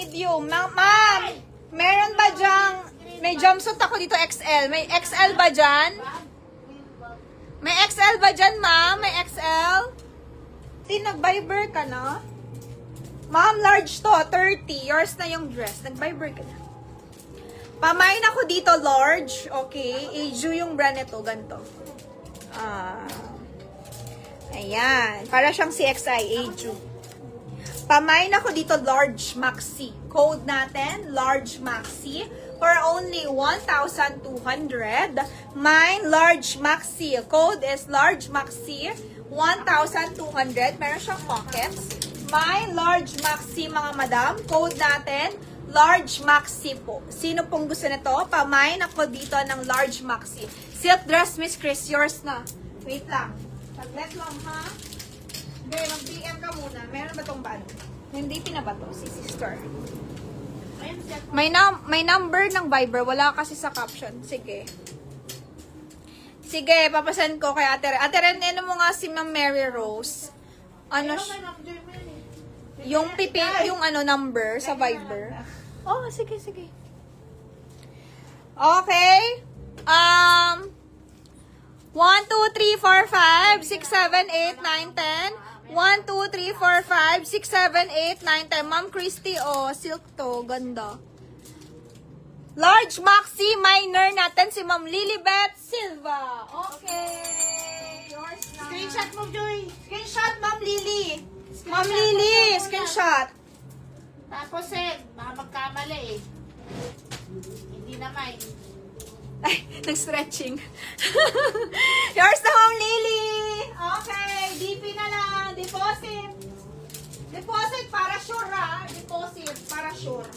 medium. Ma'am, meron ba dyang, may jumpsuit ako dito XL. May XL ba dyan? May XL ba dyan, ma'am? May XL? Nag-Viber ka na? Ma'am, large to, 30. Yours na yung dress. Nag-Viber ka na. Pamain ako dito, large. Okay. Eju yung brand nito. Ganito. Ayan. Para siyang CXI. Eju. Pamain ako dito, large maxi. Code natin, large maxi. For only 1,200. Mine, large maxi. Code is large maxi. 1,200. Meron siyang pockets. Mine, large maxi, mga madam. Code natin, large maxi po. Sino pong gusto nito? Pamain ako dito ng large maxi. Silk dress, Miss Chris. Yours na. Wait lang. Saglit lang, ha? Okay, mag-PM ka muna. Meron ba itong bag? Hindi pinabato, si sister. May number ng Viber. Wala kasi sa caption. Sige. Sige, papasan ko kay Ate Ren. Ate Ren, ano mo nga si Ma'am Mary Rose? Ano yung pipin, yung ano, number sa Viber. Oh, sige, sige. Okay. 1, 2, 3, 4, 5, 6, 7, 8, 9, 10. 1, 2, 3, 4, 5, 6, 7, 8, 9, 10. Ma'am Christy, oh, silk to. Ganda. Large maxi minor natin si Ma'am Lilibet Silva. Okay. Yours na. Screenshot mo, Joy. Screenshot, Ma'am Lily. Ma'am Lily, screenshot. Tapos baka magkamali Hindi naman. Ay, nag-stretching. Yours na, Ma'am Lily. Okay, DP na lang. Deposit. Deposit para sure, ha? Deposit para sure.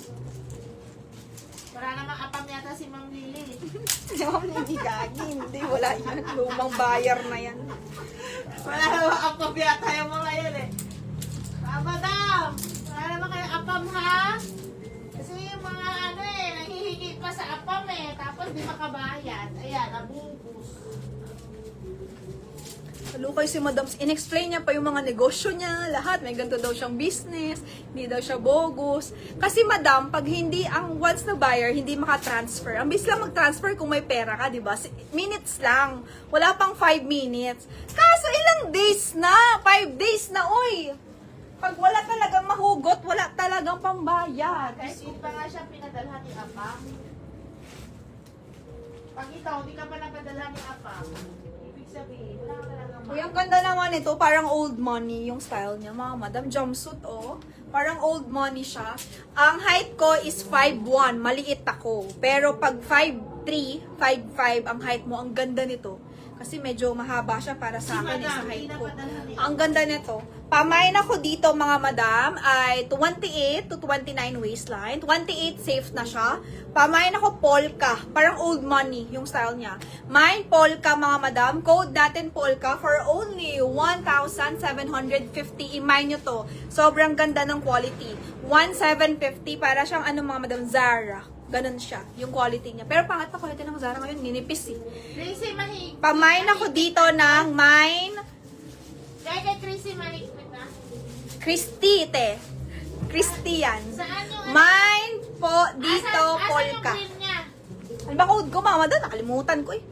Wala namang apam yata si Ma'am Lily. Ma'am Lily, gagi. Hindi, wala yan. Lumang bayar na yan. Wala namang apam yata yung mga yun Madam, wala naman kayo apam, ha? Kasi yung mga nanghihingi pa sa apam tapos di makabayad. Ayan, nabubus. Halukay si Madam. In-explain niya pa yung mga negosyo niya, lahat. May ganito daw siyang business, hindi daw siya bogus. Kasi Madam, pag hindi, ang once na buyer, hindi makatransfer. Ang bis lang mag-transfer kung may pera ka, di ba? Minutes lang. Wala pang 5 minutes. Kaso ilang days na? 5 days na, oy! Pag wala talagang mahugot, wala talagang pambayad. Kahit hindi pa nga siya pinadalhan ni apam. Pag ikaw, hindi ka pa napadalhan ni apam, ibig sabihin, wala ka talagang Uy, ang ganda naman ito. Parang old money yung style niya, mga madam. Jumpsuit, oh. Parang old money siya. Ang height ko is 5'1". Maliit ako. Pero pag 5'3", 5'5", ang height mo, ang ganda nito. Kasi medyo mahaba siya para sa akin sa height ko. Ang ganda nito. Pamain ako dito, mga madam, ay 28 to 29 waistline. 28 safe na siya. Pamain ako polka. Parang old money yung style niya. Mine polka, mga madam. Code natin polka for only 1,750. I-mine nyo to. Sobrang ganda ng quality. 1,750 para siyang mga madam, Zara. Ganun siya, yung quality niya. Pero pangat na quality ng Zara ngayon, ninipis Tracy, mahigpit. Pamain ako dito ng mine. Kaya Tracy, mahigpit na. Christy, te. Christian. Saan yung Mine po dito, asan polka. yung green niya? Ano ba code ko, mama? Doon, nakalimutan ko eh.